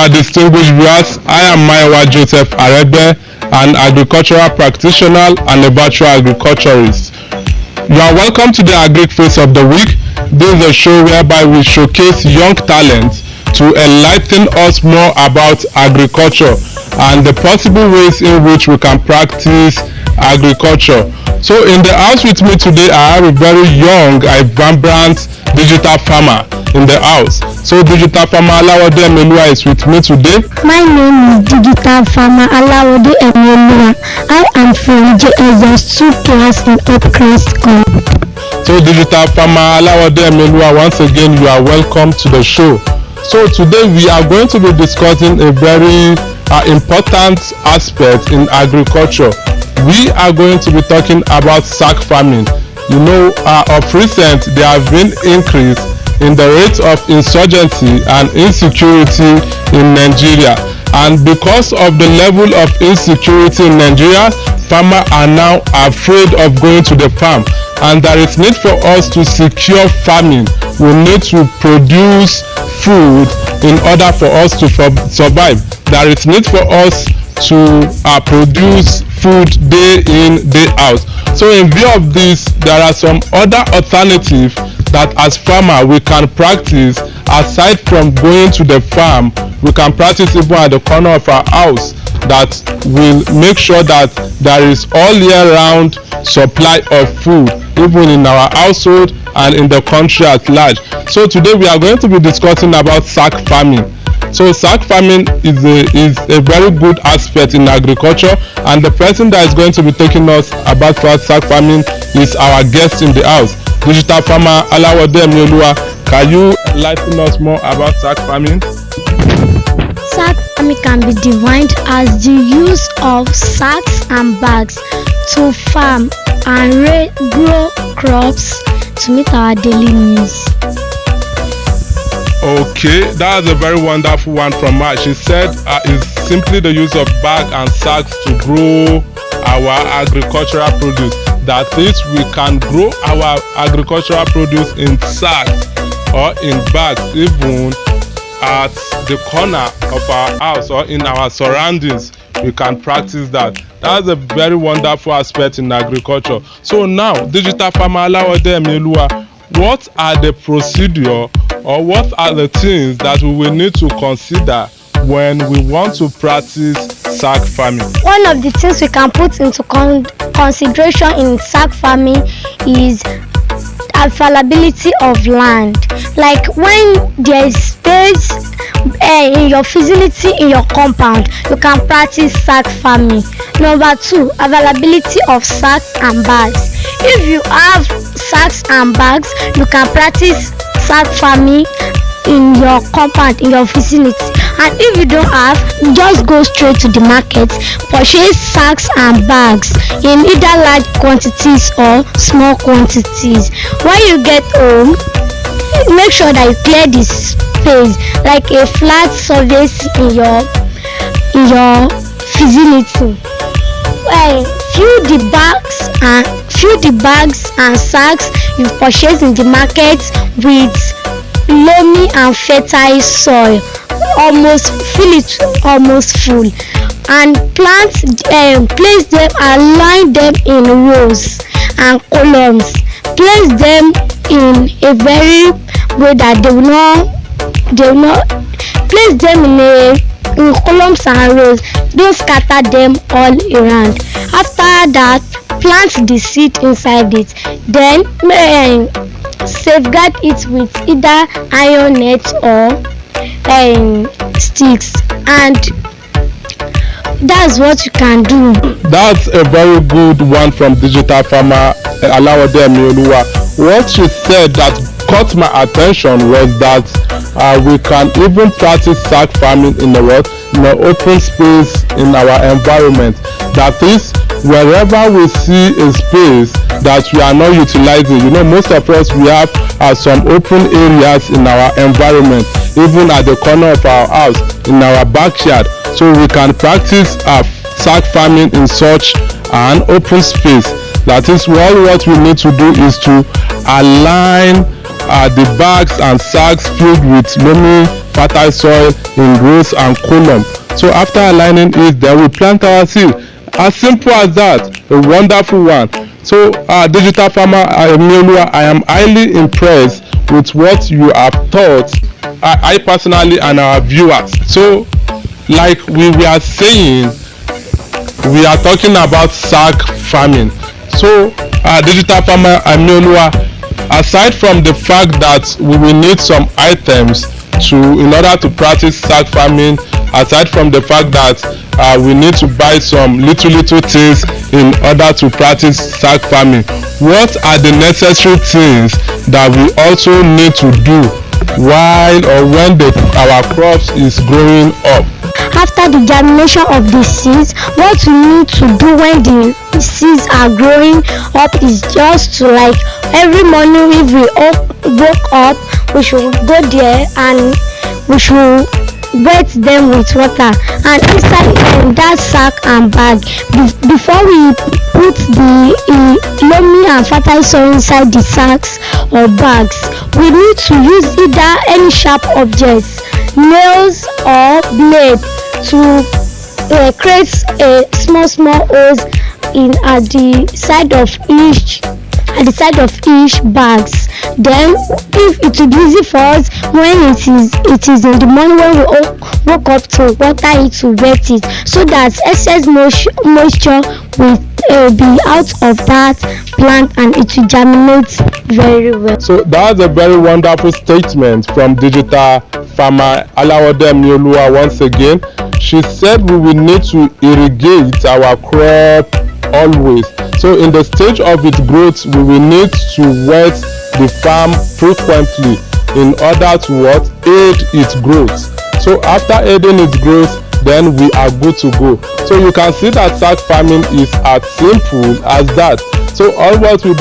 our distinguished viewers. I am Emioluwa Alawode, an agricultural practitioner and a virtual agriculturist. You are welcome to the Agric Face of the Week. This is a show whereby we showcase young talents to enlighten us more about agriculture and the possible ways in which we can practice agriculture. So in the house with me today, I have a very young, vibrant digital farmer in the house. So digital farmer Alawode Emioluwa is with me today. My name is digital farmer Alawode Emioluwa. I am from JS2 class in Hopecrest. So digital farmer Alawode Emioluwa, once again you are welcome to the show. So today we are going to be discussing a very important aspect in agriculture. We are going to be talking about sack farming. You know, of recent there have been increase in the rate of insurgency and insecurity in Nigeria, and because of the level of insecurity in Nigeria, farmers are now afraid of going to the farm, and there is need for us to secure farming. We need to produce food in order for us to survive. There is need for us to produce food day in, day out. So in view of this, there are some other alternatives that as farmer we can practice aside from going to the farm. We can practice even at the corner of our house that will make sure that there is all year round supply of food even in our household and in the country at large. So today we are going to be discussing about sack farming. So sack farming is a very good aspect in agriculture, and the person that is going to be taking us about sack farming is our guest in the house, digital farmer Alawode Emioluwa. Can you enlighten us more about sack farming? Sack farming can be defined as the use of sacks and bags to farm and grow crops to meet our daily needs. Okay, that's a very wonderful one from her. She said it's simply the use of bag and sacks to grow our agricultural produce. That is, we can grow our agricultural produce in sacks or in bags, even at the corner of our house or in our surroundings. We can practice that. That's a very wonderful aspect in agriculture. So now, digital farmer Alawode Emioluwa, what are the procedure or what are the things that we will need to consider when we want to practice sack farming? One of the things we can put into consideration in sack farming is availability of land. Like when there is space in your vicinity, in your compound, you can practice sack farming. Number 2, availability of sacks and bags. If you have sacks and bags, you can practice sack farming in your compound, in your vicinity. And if you don't have, just go straight to the market, purchase sacks and bags in either large quantities or small quantities. When you get home, make sure that you clear the space, like a flat surface in your vicinity. Fill the bags and sacks you purchase in the market with loamy and fertile soil. Fill it almost full, and place them and line them in rows and columns. Place them in a very way that they will not place them in columns and rows. Don't scatter them all around. After that, plant the seed inside it. Then safeguard it with either iron net or sticks, and that's what you can do. That's a very good one from digital farmer Alawode Emioluwa. What she said that caught my attention was that we can even practice sack farming in the open space in our environment. That is, wherever we see a space that we are not utilizing. You know, most of us, we have some open areas in our environment, even at the corner of our house, in our backyard. So we can practice sack farming in such an open space. That is, what we need to do is to align the bags and sacks filled with loamy fertile soil in rows and column. So after aligning it, then we plant our seed. As simple as that. A wonderful one. So digital farmer Emioluwa, I am highly impressed with what you have taught I personally and our viewers. So like we were saying, we are talking about sack farming. So digital farmer Emioluwa, aside from the fact that we will need some items in order to practice sack farming, aside from the fact that we need to buy some little things in order to practice sack farming, what are the necessary things that we also need to do while or when our crops is growing up? After the germination of the seeds, what we need to do when the seeds are growing up is just to, like, every morning if we woke up, we should go there and we should wet them with water, and inside that sack and bag, before we put the loamy and fertile soil inside the sacks or bags, we need to use either any sharp objects, nails or blade, to create a small holes at the side of each bags. Then if it will be easy for us when it is in the morning when we woke up to water it, to wet it, so that excess moisture will be out of that plant and it will germinate very well. So that's a very wonderful statement from digital farmer Alawode Emioluwa. Once again, she said we will need to irrigate our crop always. So in the stage of its growth, we will need to wet the farm frequently in order to aid its growth. So after aiding its growth, then we are good to go. So you can see that sack farming is as simple as that. So all what you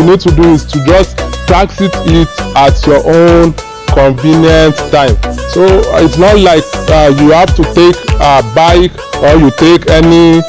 need to do is to just practice it at your own convenient time. So it's not like you have to take a bike or you take any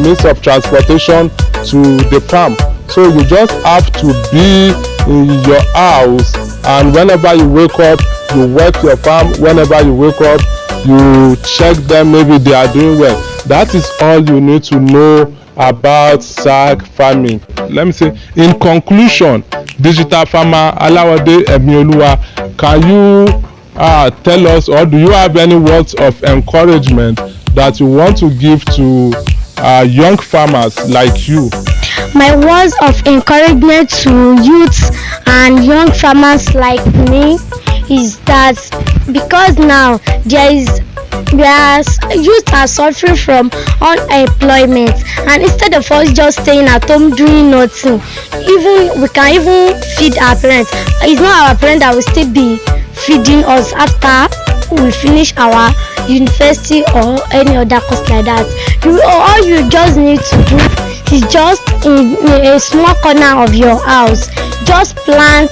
means of transportation to the farm. So you just have to be in your house, and whenever you wake up, you wet your farm. Whenever you wake up, you check them, maybe they are doing well. That is all you need to know about sack farming. Let me say, in conclusion, digital farmer Alawode Emioluwa, can you tell us, or do you have any words of encouragement that you want to give to young farmers like you? My words of encouragement to youths and young farmers like me is that, because now youth are suffering from unemployment, and instead of us just staying at home doing nothing, we can even feed our parents. It's not our parents that will still be feeding us after we finish our university or any other course like that. All you just need to do is just in a small corner of your house, just plant,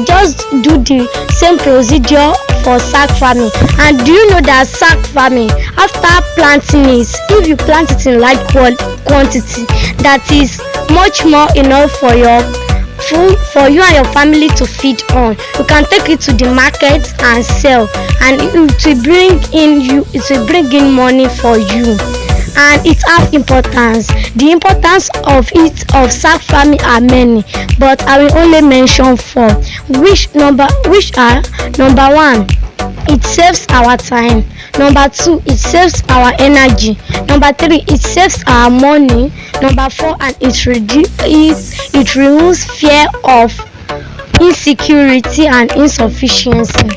just do the same procedure for sack farming. And do you know that sack farming, after planting it, if you plant it in large quantity, that is much more enough for your food, for you and your family to feed on. You can take it to the market and sell, and it will bring in money for you. And it has importance. The importance of sack farming are many, but I will only mention 4, which are: number 1, it saves our time; number 2, it saves our energy; number 3, it saves our money; number 4, and it removes fear of insecurity and insufficiency.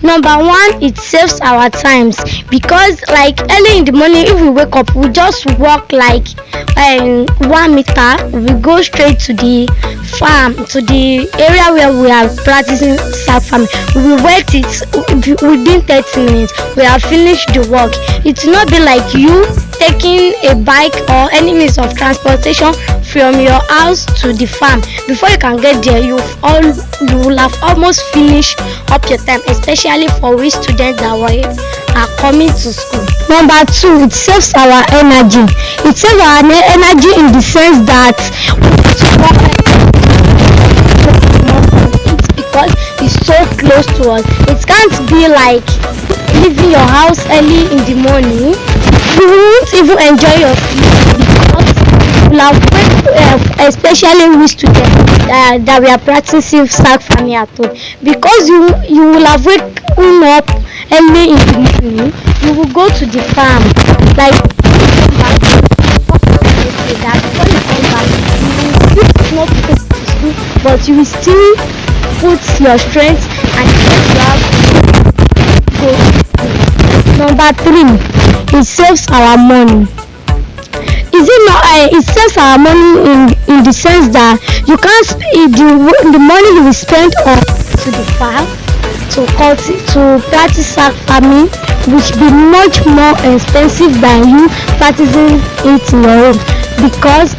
Number 1, it saves our times, because like early in the morning, if we wake up, we just walk like 1 meter, we go straight to the farm, to the area where we are practicing sack farming. We will wet it within 30 minutes. We have finished the work. It will not be like you taking a bike or any means of transportation from your house to the farm. Before you can get there, you will have almost finished up your time, especially for we students that are coming to school. Number 2, it saves our energy. It saves our energy in the sense that because it's so close to us. It can't won't be like leaving your house early in the morning. You won't even enjoy your sleep because you have especially we students that we are practicing sack farming at home, because you will have waken up early in the morning. You will go to the farm, like that before you come back, you will still not go to school, but you will still put your strength and you have to go to school. Number 3, it saves our money. Is it not? It saves our money in the sense that you can't the money you will spend on to the farm to practice sack farming, which be much more expensive than you practicing it in your home, because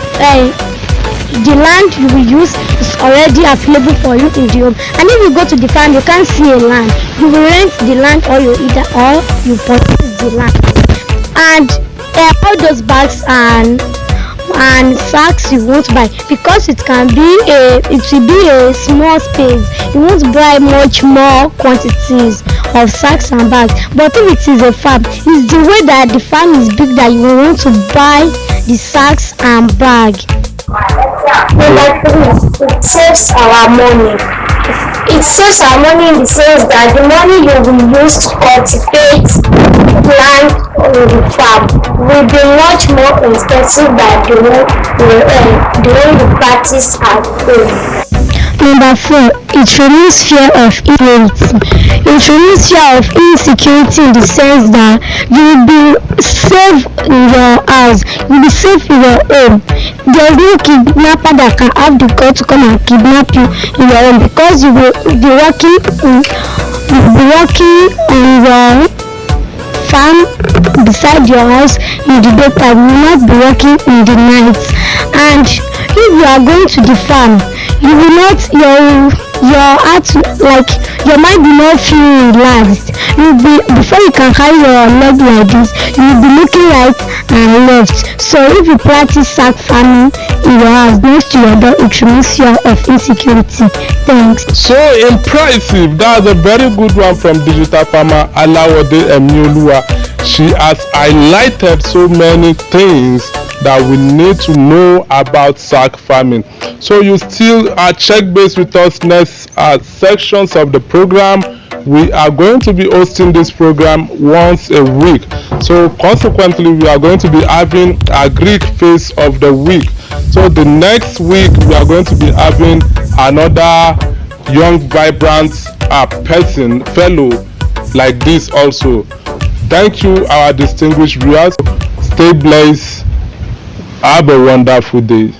the land you will use is already available for you in the home. And if you go to the farm, you can't see a land. You will rent the land, or you purchase the land. And all those bags and sacks you won't buy, because it will be a small space. You won't buy much more quantities of sacks and bags. But if it is a farm, it's the way that the farm is big that you will want to buy the sacks and bag. Number 3, it saves our money. It saves our money in the sense that the money you will use to cultivate land on the farm will be much more expensive than the one you practice at home. Number 4, it removes fear of insecurity. It removes fear of insecurity in the sense that you will be safe in your house, you will be safe in your home. There is no kidnapper that can have the guts to come and kidnap you in your home, because you will be working on your farm beside your house in the daytime. You will not be working in the night. And if you are going to the farm, you will not your heart, like your mind will not feel relaxed. Before you can carry your leg like this, you will be looking right and left. So if you practice sack farming in your house next to your door, it removes fear of insecurity. Thanks. So impressive. That's a very good one from digital farmer Alawode Emioluwa. She has highlighted so many things that we need to know about sack farming. So you still check base with us next sections of the program. We are going to be hosting this program once a week. So consequently, we are going to be having Agric phase of the week. So the next week, we are going to be having another young, vibrant fellow like this also. Thank you, our distinguished viewers. Stay blessed. Have a wonderful day.